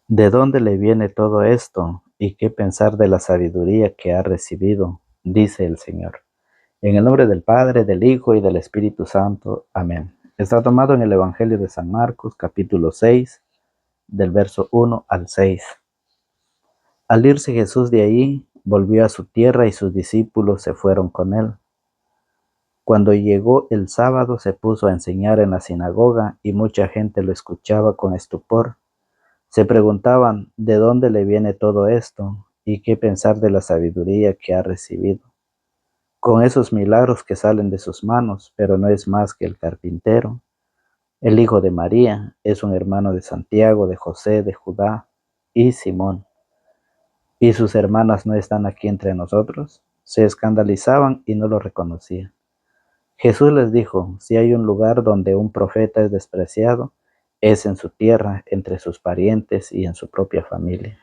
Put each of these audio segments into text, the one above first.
¿De dónde le viene todo esto? ¿Y qué pensar de la sabiduría que ha recibido? Dice el Señor. En el nombre del Padre, del Hijo y del Espíritu Santo. Amén. Está tomado en el Evangelio de San Marcos, capítulo 6, del verso 1 al 6. Al irse Jesús de ahí, volvió a su tierra y sus discípulos se fueron con él. Cuando llegó el sábado, se puso a enseñar en la sinagoga y mucha gente lo escuchaba con estupor. Se preguntaban de dónde le viene todo esto y qué pensar de la sabiduría que ha recibido. Con esos milagros que salen de sus manos, pero no es más que el carpintero. El hijo de María es un hermano de Santiago, de José, de Judá y Simón. ¿Y sus hermanas no están aquí entre nosotros? Se escandalizaban y no lo reconocían. Jesús les dijo, si hay un lugar donde un profeta es despreciado, es en su tierra, entre sus parientes y en su propia familia.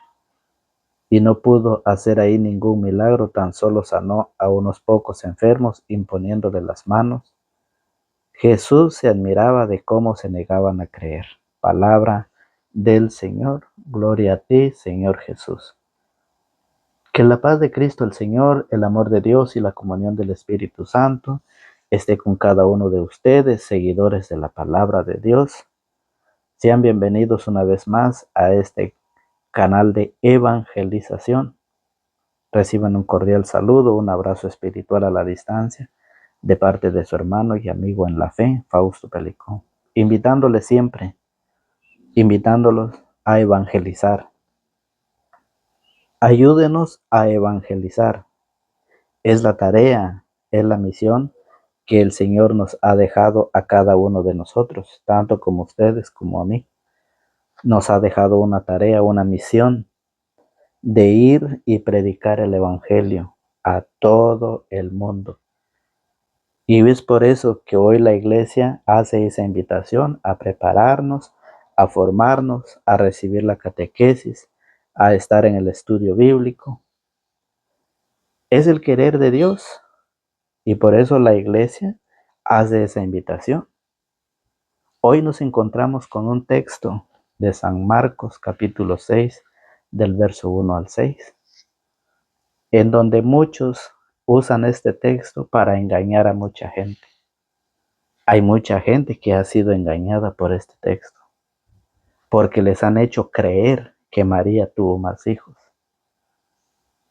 Y no pudo hacer ahí ningún milagro, tan solo sanó a unos pocos enfermos imponiéndole las manos. Jesús se admiraba de cómo se negaban a creer. Palabra del Señor. Gloria a ti, Señor Jesús. Que la paz de Cristo el Señor, el amor de Dios y la comunión del Espíritu Santo esté con cada uno de ustedes, seguidores de la palabra de Dios. Sean bienvenidos una vez más a este canal de evangelización. Reciban un cordial saludo, un abrazo espiritual a la distancia de parte de su hermano y amigo en la fe, Fausto Pelicón, invitándolos a evangelizar. Ayúdenos a evangelizar. Es la tarea, es la misión que el Señor nos ha dejado a cada uno de nosotros, tanto como ustedes como a mí. Nos ha dejado una tarea, una misión de ir y predicar el Evangelio a todo el mundo. Y es por eso que hoy la iglesia hace esa invitación a prepararnos, a formarnos, a recibir la catequesis, a estar en el estudio bíblico. Es el querer de Dios y por eso la iglesia hace esa invitación. Hoy nos encontramos con un texto de San Marcos capítulo 6 del verso 1 al 6, en donde muchos usan este texto para engañar a mucha gente. Hay mucha gente que ha sido engañada por este texto, porque les han hecho creer que María tuvo más hijos,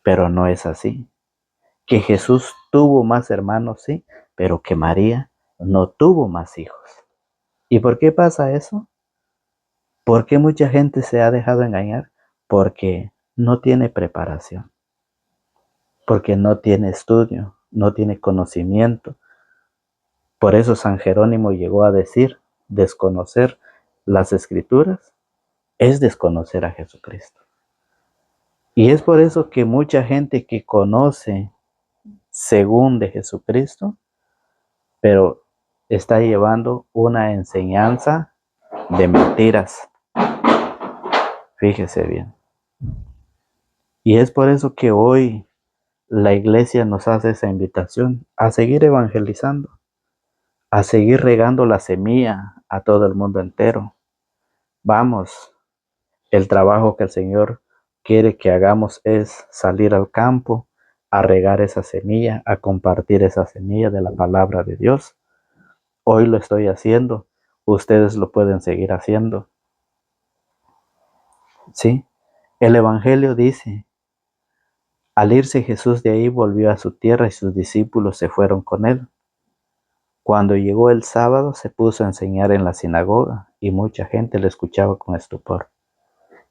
pero no es así. Que Jesús tuvo más hermanos, sí, pero que María no tuvo más hijos. ¿Y por qué pasa eso? ¿Por qué mucha gente se ha dejado engañar? Porque no tiene preparación, porque no tiene estudio, no tiene conocimiento. Por eso San Jerónimo llegó a decir, desconocer las escrituras es desconocer a Jesucristo. Y es por eso que mucha gente que conoce según de Jesucristo, pero está llevando una enseñanza de mentiras. Fíjese bien. Y es por eso que hoy la iglesia nos hace esa invitación a seguir evangelizando, a seguir regando la semilla a todo el mundo entero. Vamos, el trabajo que el Señor quiere que hagamos es salir al campo, a regar esa semilla, a compartir esa semilla de la palabra de Dios. Hoy lo estoy haciendo, ustedes lo pueden seguir haciendo. ¿Sí? El Evangelio dice, al irse Jesús de ahí volvió a su tierra y sus discípulos se fueron con él. Cuando llegó el sábado se puso a enseñar en la sinagoga y mucha gente le escuchaba con estupor.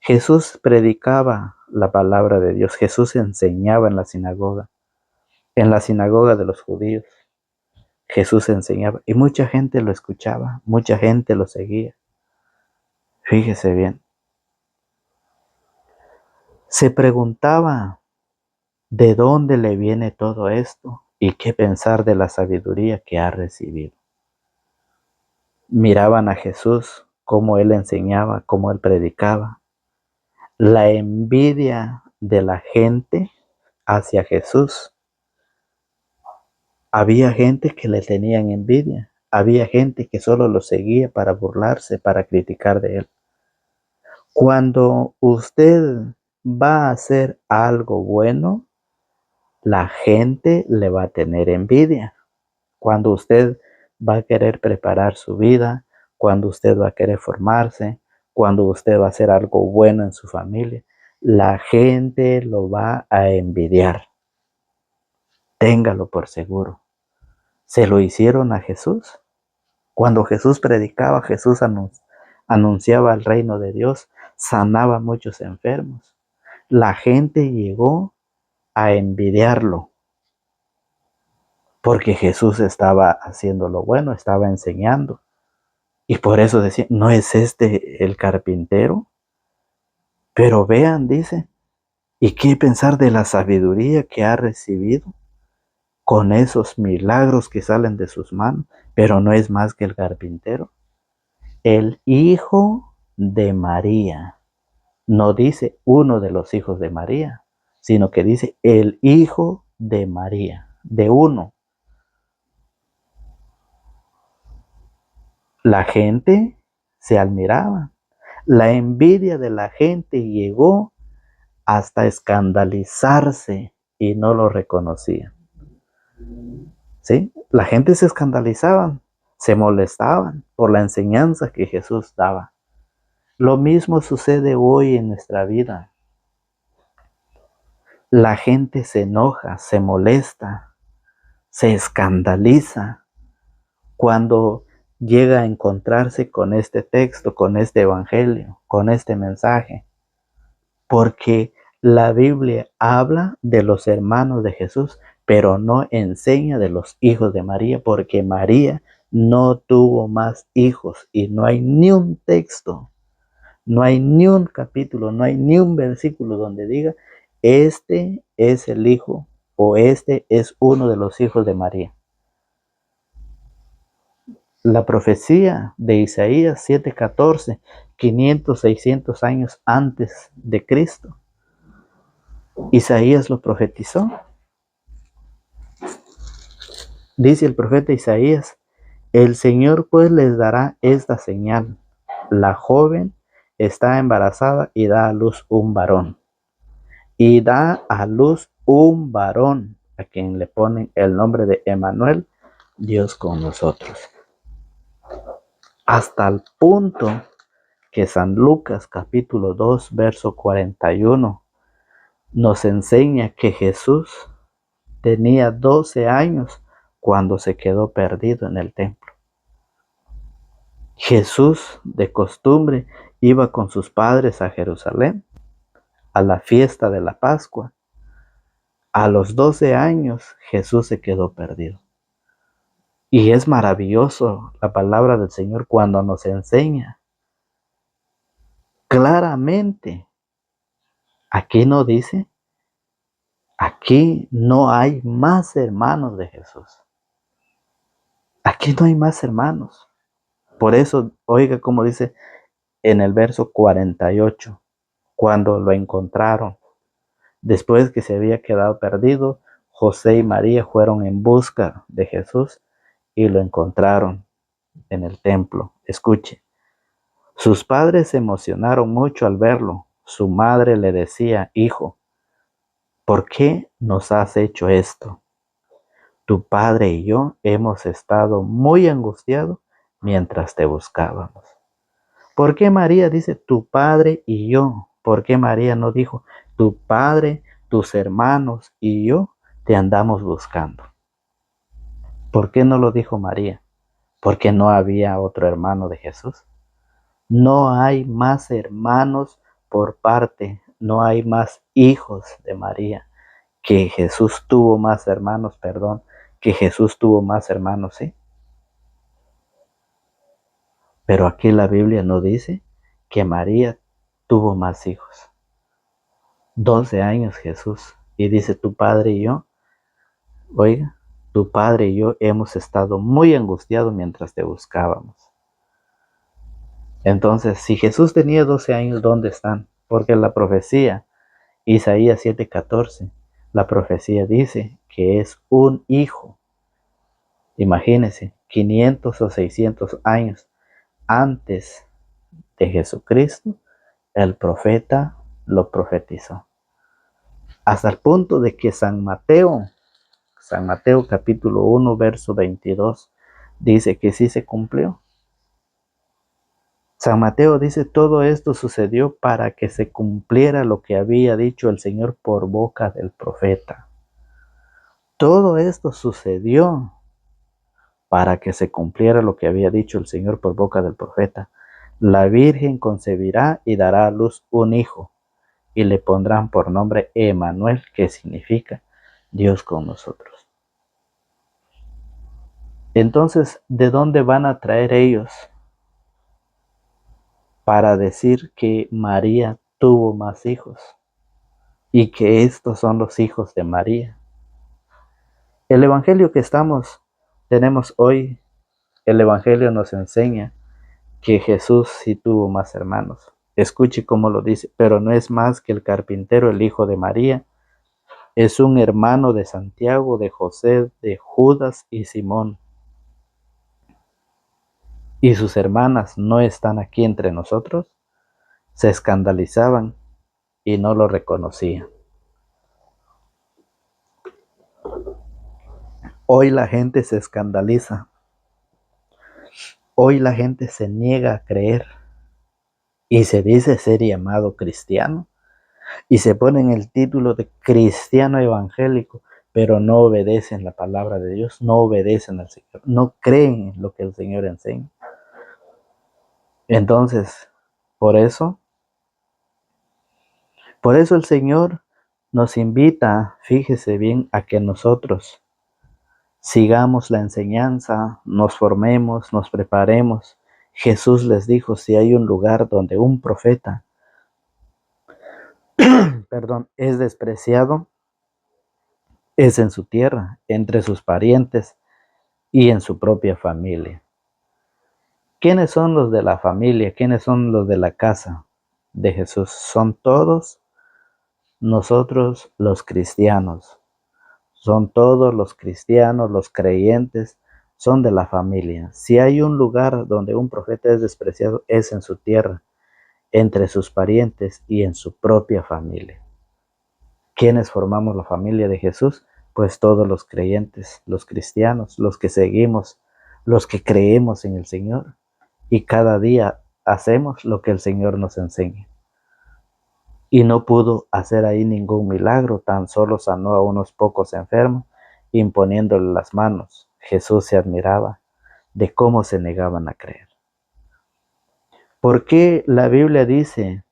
Jesús predicaba la palabra de Dios, Jesús enseñaba en la sinagoga de los judíos. Jesús enseñaba y mucha gente lo escuchaba, mucha gente lo seguía. Fíjese bien. Se preguntaba de dónde le viene todo esto y qué pensar de la sabiduría que ha recibido. Miraban a Jesús, cómo él enseñaba, cómo él predicaba. La envidia de la gente hacia Jesús. Había gente que le tenían envidia. Había gente que solo lo seguía para burlarse, para criticar de él. Cuando usted va a hacer algo bueno, la gente le va a tener envidia. Cuando usted va a querer preparar su vida, cuando usted va a querer formarse, cuando usted va a hacer algo bueno en su familia, la gente lo va a envidiar. Téngalo por seguro. Se lo hicieron a Jesús. Cuando Jesús predicaba, Jesús anunciaba el reino de Dios, sanaba a muchos enfermos. La gente llegó a envidiarlo porque Jesús estaba haciendo lo bueno, estaba enseñando. Y por eso decía, ¿no es este el carpintero? Pero vean, dice, ¿y qué pensar de la sabiduría que ha recibido con esos milagros que salen de sus manos? Pero no es más que el carpintero. El hijo de María. No dice uno de los hijos de María, sino que dice el hijo de María, de uno. La gente se admiraba. La envidia de la gente llegó hasta escandalizarse y no lo reconocían. ¿Sí? La gente se escandalizaba, se molestaban por la enseñanza que Jesús daba. Lo mismo sucede hoy en nuestra vida. La gente se enoja, se molesta, se escandaliza cuando llega a encontrarse con este texto, con este evangelio, con este mensaje. Porque la Biblia habla de los hermanos de Jesús, pero no enseña de los hijos de María, porque María no tuvo más hijos y no hay ni un texto, no hay ni un capítulo, no hay ni un versículo donde diga, este es el hijo o este es uno de los hijos de María. La profecía de Isaías 7:14, 500, 600 años antes de Cristo, Isaías lo profetizó. Dice el profeta Isaías, el Señor pues les dará esta señal. La joven está embarazada y da a luz un varón. Y da a luz un varón, a quien le ponen el nombre de Emmanuel, Dios con nosotros. Hasta el punto que San Lucas capítulo 2, verso 41, nos enseña que Jesús tenía 12 años cuando se quedó perdido en el templo. Jesús, de costumbre, iba con sus padres a Jerusalén a la fiesta de la Pascua. A los 12 años Jesús se quedó perdido. Y es maravilloso la palabra del Señor cuando nos enseña claramente. Aquí no dice, aquí no hay más hermanos de Jesús. Aquí no hay más hermanos. Por eso, oiga como dice en el verso 48, cuando lo encontraron, después que se había quedado perdido, José y María fueron en busca de Jesús y lo encontraron en el templo. Escuche, sus padres se emocionaron mucho al verlo. Su madre le decía, hijo, ¿por qué nos has hecho esto? Tu padre y yo hemos estado muy angustiados mientras te buscábamos. ¿Por qué María dice tu padre y yo? ¿Por qué María no dijo tu padre, tus hermanos y yo te andamos buscando? ¿Por qué no lo dijo María? Porque no había otro hermano de Jesús. No hay más hermanos por parte, no hay más hijos de María. Que Jesús tuvo más hermanos, perdón, que Jesús tuvo más hermanos, sí. Pero aquí la Biblia no dice que María tuvo más hijos. 12 años Jesús. Y dice tu padre y yo, oiga, tu padre y yo hemos estado muy angustiados mientras te buscábamos. Entonces, si Jesús tenía 12 años, ¿dónde están? Porque la profecía, Isaías 7:14, la profecía dice que es un hijo. Imagínense, 500 o 600 años antes de Jesucristo, el profeta lo profetizó. Hasta el punto de que San Mateo capítulo 1, verso 22, dice que sí se cumplió. San Mateo dice, todo esto sucedió para que se cumpliera lo que había dicho el Señor por boca del profeta. Todo esto sucedió para que se cumpliera lo que había dicho el Señor por boca del profeta. La Virgen concebirá y dará a luz un hijo, y le pondrán por nombre Emmanuel, que significa Dios con nosotros. Entonces, ¿de dónde van a traer ellos para decir que María tuvo más hijos y que estos son los hijos de María? El evangelio que tenemos hoy, el evangelio nos enseña que Jesús sí tuvo más hermanos. Escuche cómo lo dice, pero no es más que el carpintero, el hijo de María, es un hermano de Santiago, de José, de Judas y Simón. ¿Y sus hermanas no están aquí entre nosotros? Se escandalizaban y no lo reconocían. Hoy la gente se escandaliza. Hoy la gente se niega a creer y se dice ser llamado cristiano y se ponen el título de cristiano evangélico, pero no obedecen la palabra de Dios, no obedecen al Señor, no creen en lo que el Señor enseña. Entonces, por eso el Señor nos invita, fíjese bien, a que nosotros sigamos la enseñanza, nos formemos, nos preparemos. Jesús les dijo, si hay un lugar donde un profeta, es despreciado, es en su tierra, entre sus parientes y en su propia familia. ¿Quiénes son los de la familia? ¿Quiénes son los de la casa de Jesús? Son todos nosotros los cristianos. Son todos los cristianos, los creyentes, son de la familia. Si hay un lugar donde un profeta es despreciado, es en su tierra, entre sus parientes y en su propia familia. ¿Quiénes formamos la familia de Jesús? Pues todos los creyentes, los cristianos, los que seguimos, los que creemos en el Señor y cada día hacemos lo que el Señor nos enseña. Y no pudo hacer ahí ningún milagro, tan solo sanó a unos pocos enfermos, imponiéndole las manos. Jesús se admiraba de cómo se negaban a creer. ¿Por qué la Biblia dice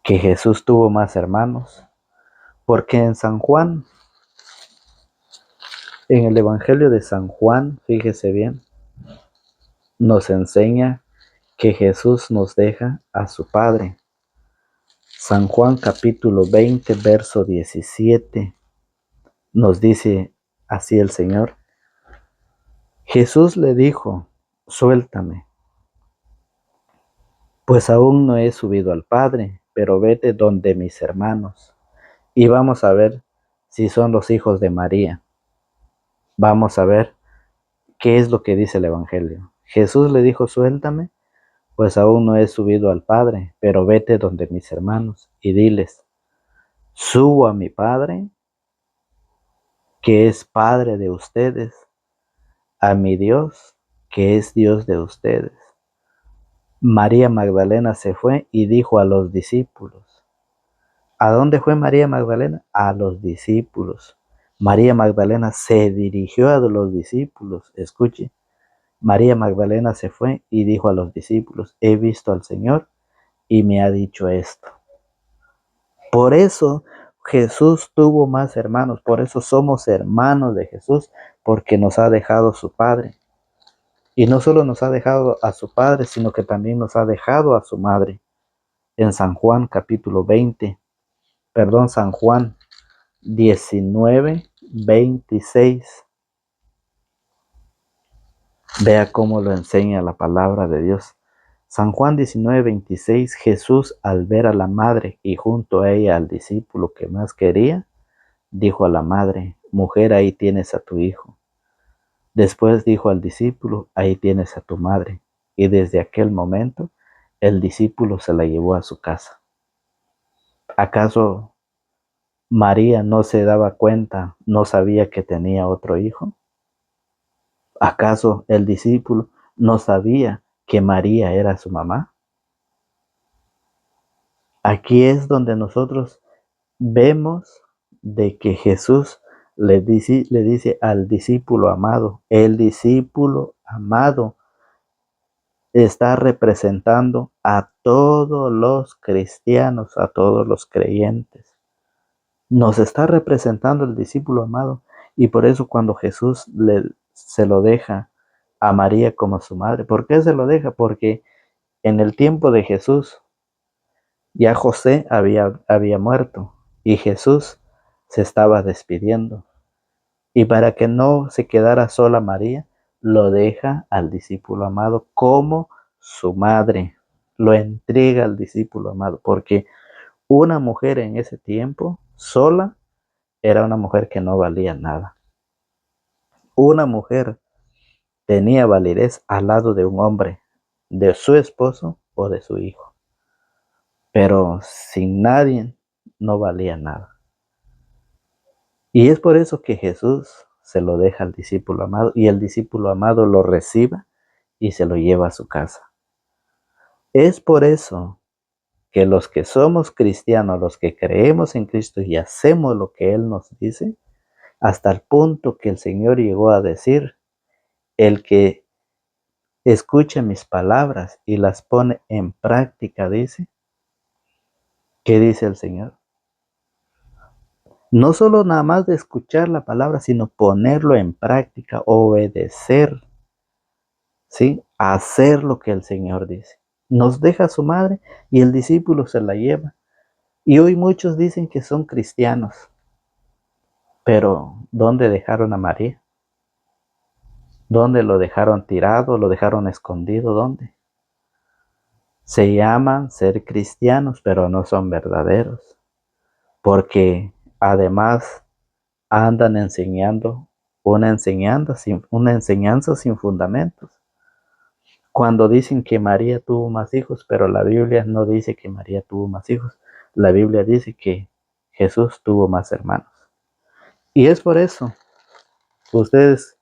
que Jesús tuvo más hermanos? Porque en San Juan, en el Evangelio de San Juan, fíjese bien, nos enseña que Jesús nos deja a su Padre. San Juan capítulo 20, verso 17, nos dice así el Señor. Jesús le dijo, suéltame, pues aún no he subido al Padre, pero vete donde mis hermanos. Y vamos a ver si son los hijos de María. Vamos a ver qué es lo que dice el Evangelio. Jesús le dijo, suéltame, pues aún no he subido al Padre, pero vete donde mis hermanos y diles, subo a mi Padre, que es Padre de ustedes, a mi Dios, que es Dios de ustedes. María Magdalena se fue y dijo a los discípulos. ¿A dónde fue María Magdalena? A los discípulos. María Magdalena se dirigió a los discípulos. Escuche. María Magdalena se fue y dijo a los discípulos, he visto al Señor y me ha dicho esto. Por eso Jesús tuvo más hermanos, por eso somos hermanos de Jesús, porque nos ha dejado su Padre. Y no solo nos ha dejado a su Padre, sino que también nos ha dejado a su Madre. En San Juan capítulo San Juan 19, 26. Vea cómo lo enseña la palabra de Dios. San Juan 19, 26, Jesús al ver a la madre y junto a ella al discípulo que más quería, dijo a la madre, mujer, ahí tienes a tu hijo. Después dijo al discípulo, ahí tienes a tu madre. Y desde aquel momento el discípulo se la llevó a su casa. ¿Acaso María no se daba cuenta, no sabía que tenía otro hijo? ¿Acaso el discípulo no sabía que María era su mamá? Aquí es donde nosotros vemos de que Jesús le dice al discípulo amado, el discípulo amado está representando a todos los cristianos, a todos los creyentes. Nos está representando el discípulo amado, y por eso cuando Jesús se lo deja a María como su madre. ¿Por qué se lo deja? Porque en el tiempo de Jesús ya José había muerto y Jesús se estaba despidiendo. Y para que no se quedara sola María, lo deja al discípulo amado como su madre. Lo entrega al discípulo amado, porque una mujer en ese tiempo sola era una mujer que no valía nada. Una mujer tenía validez al lado de un hombre, de su esposo o de su hijo. Pero sin nadie no valía nada. Y es por eso que Jesús se lo deja al discípulo amado y el discípulo amado lo recibe y se lo lleva a su casa. Es por eso que los que somos cristianos, los que creemos en Cristo y hacemos lo que Él nos dice, hasta el punto que el Señor llegó a decir, el que escucha mis palabras y las pone en práctica, dice, ¿qué dice el Señor? No solo nada más de escuchar la palabra, sino ponerlo en práctica, obedecer, ¿sí? Hacer lo que el Señor dice. Nos deja a su madre y el discípulo se la lleva. Y hoy muchos dicen que son cristianos, pero ¿dónde dejaron a María? ¿Dónde lo dejaron tirado? ¿Lo dejaron escondido? ¿Dónde? Se llaman ser cristianos, pero no son verdaderos, porque además andan enseñando una enseñanza sin fundamentos. Cuando dicen que María tuvo más hijos, pero la Biblia no dice que María tuvo más hijos. La Biblia dice que Jesús tuvo más hermanos. Y es por eso, ustedes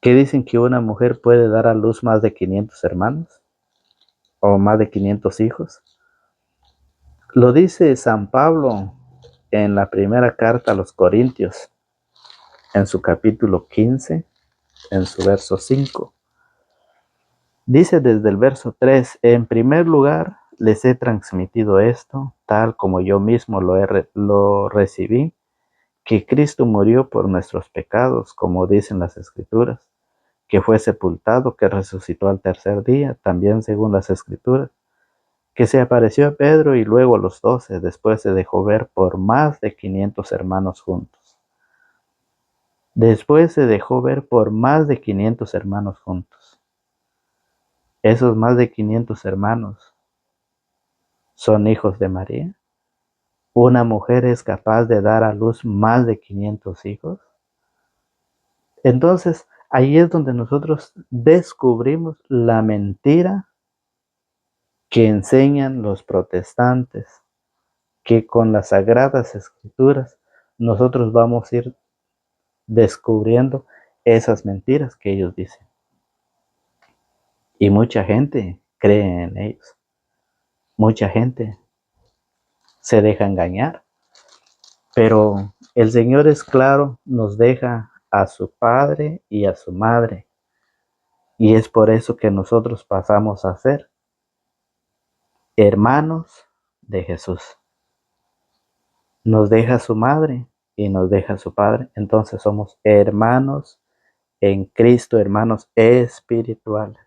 que dicen que una mujer puede dar a luz más de 500 hermanos o más de 500 hijos. Lo dice San Pablo en la primera carta a los Corintios, en su capítulo 15, en su verso 5. Dice desde el verso 3, en primer lugar, les he transmitido esto, tal como yo mismo lo recibí, que Cristo murió por nuestros pecados, como dicen las Escrituras, que fue sepultado, que resucitó al tercer día, también según las Escrituras, que se apareció a Pedro y luego a los 12, después se dejó ver por más de 500 hermanos juntos. Después se dejó ver por más de 500 hermanos juntos. Esos más de 500 hermanos son hijos de María. ¿Una mujer es capaz de dar a luz más de 500 hijos? Entonces, ahí es donde nosotros descubrimos la mentira que enseñan los protestantes, que con las sagradas escrituras nosotros vamos a ir descubriendo esas mentiras que ellos dicen. Y mucha gente cree en ellos. Mucha gente se deja engañar. Pero el Señor es claro, nos deja a su padre y a su madre. Y es por eso que nosotros pasamos a ser hermanos de Jesús. Nos deja su madre y nos deja su padre. Entonces somos hermanos en Cristo, hermanos espirituales.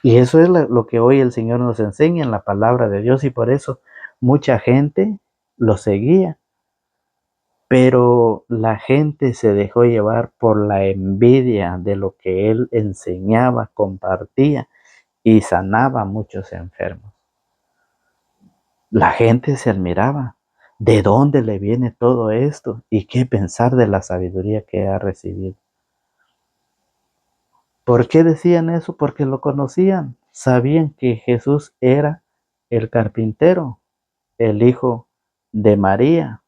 Y eso es lo que hoy el Señor nos enseña en la palabra de Dios, y por eso mucha gente lo seguía. Pero la gente se dejó llevar por la envidia de lo que él enseñaba, compartía y sanaba a muchos enfermos. La gente se admiraba. ¿De dónde le viene todo esto? ¿Y qué pensar de la sabiduría que ha recibido? ¿Por qué decían eso? Porque lo conocían. sabían que Jesús era el carpintero, el hijo de María,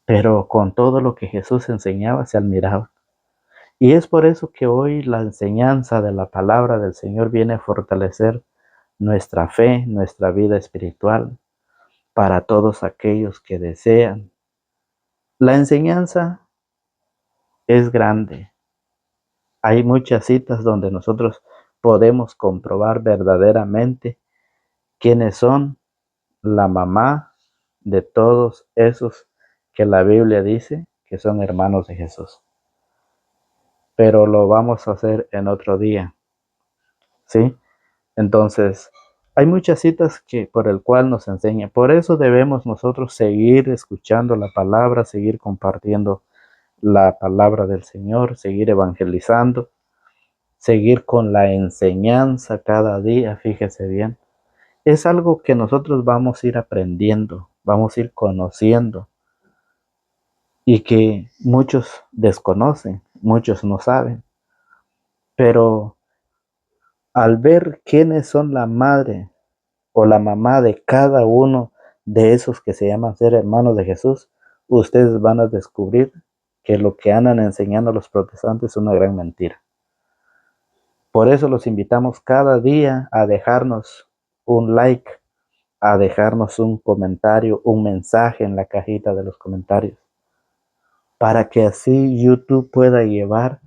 pero con todo lo que Jesús enseñaba se admiraban. Y es por eso que hoy la enseñanza de la palabra del Señor viene a fortalecer nuestra fe, nuestra vida espiritual, para todos aquellos que desean. La enseñanza es grande. Hay muchas citas donde nosotros podemos comprobar verdaderamente quiénes son la mamá de todos esos que la Biblia dice que son hermanos de Jesús. Pero lo vamos a hacer en otro día, ¿sí? Entonces, hay muchas citas que por el cual nos enseña. Por eso debemos nosotros seguir escuchando la palabra, seguir compartiendo la palabra del Señor, seguir evangelizando, seguir con la enseñanza cada día, fíjese bien. Es algo que nosotros vamos a ir aprendiendo, vamos a ir conociendo y que muchos desconocen, muchos no saben. Pero al ver quiénes son la madre o la mamá de cada uno de esos que se llaman ser hermanos de Jesús, ustedes van a descubrir que lo que andan enseñando los protestantes es una gran mentira. Por eso los invitamos cada día a dejarnos un like, a dejarnos un comentario, un mensaje en la cajita de los comentarios, para que así YouTube pueda llevar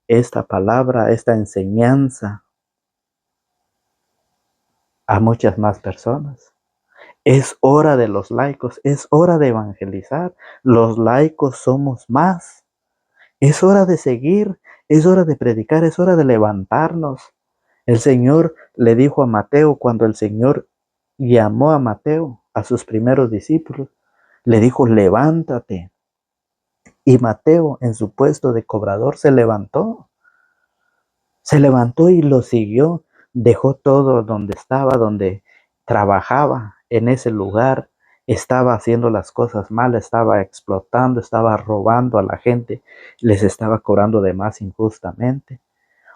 esta palabra, esta enseñanza a muchas más personas. Es hora de los laicos, es hora de evangelizar. Los laicos somos más. Es hora de seguir, es hora de predicar, es hora de levantarnos. El Señor le dijo a Mateo, cuando el Señor llamó a Mateo, a sus primeros discípulos, le dijo, levántate. Y Mateo, en su puesto de cobrador, se levantó. Se levantó y lo siguió. Dejó todo donde estaba, donde trabajaba, en ese lugar. Estaba haciendo las cosas mal, estaba explotando, estaba robando a la gente, les estaba cobrando de más injustamente.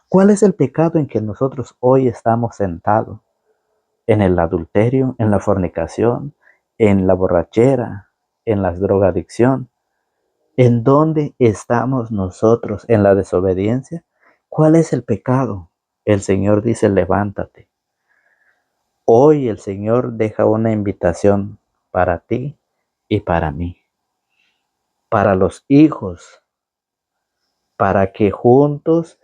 ¿Cuál es el pecado en que nosotros hoy estamos sentados? En el adulterio, en la fornicación, en la borrachera, en la drogadicción. ¿En dónde estamos nosotros? ¿En la desobediencia? ¿Cuál es el pecado? El Señor dice, levántate. Hoy el Señor deja una invitación para ti y para mí, para los hijos, para que juntos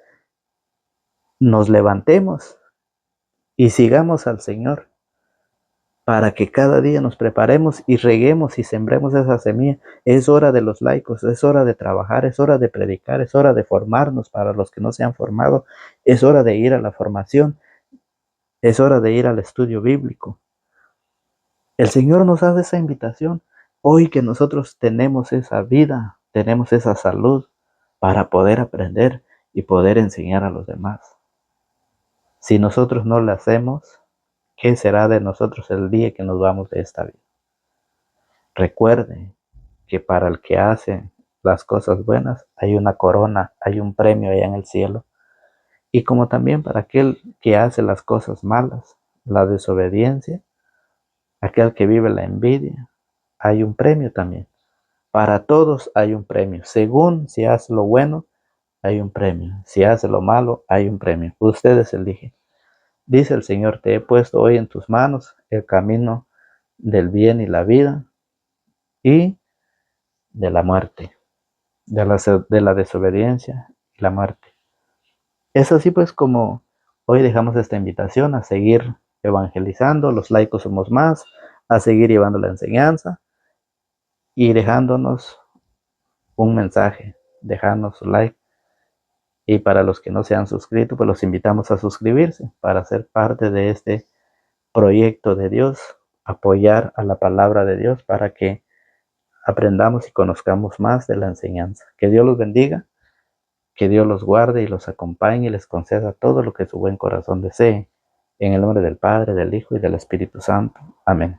nos levantemos y sigamos al Señor, para que cada día nos preparemos y reguemos y sembremos esa semilla. Es hora de los laicos, es hora de trabajar, es hora de predicar, es hora de formarnos para los que no se han formado, es hora de ir a la formación, es hora de ir al estudio bíblico. El Señor nos hace esa invitación hoy que nosotros tenemos esa vida, tenemos esa salud para poder aprender y poder enseñar a los demás. Si nosotros no lo hacemos, ¿qué será de nosotros el día que nos vamos de esta vida? Recuerde que para el que hace las cosas buenas hay una corona, hay un premio allá en el cielo. Y como también para aquel que hace las cosas malas, la desobediencia, aquel que vive la envidia, hay un premio también. Para todos hay un premio. Según si hace lo bueno, hay un premio. Si hace lo malo, hay un premio. Ustedes eligen. Dice el Señor, te he puesto hoy en tus manos el camino del bien y la vida y de la muerte, de la desobediencia y la muerte. Es así pues como hoy dejamos esta invitación a seguir evangelizando, los laicos somos más, a seguir llevando la enseñanza y dejándonos un mensaje, dejándonos su like. Y para los que no se han suscrito, pues los invitamos a suscribirse para ser parte de este proyecto de Dios, apoyar a la palabra de Dios para que aprendamos y conozcamos más de la enseñanza. Que Dios los bendiga, que Dios los guarde y los acompañe y les conceda todo lo que su buen corazón desee. En el nombre del Padre, del Hijo y del Espíritu Santo. Amén.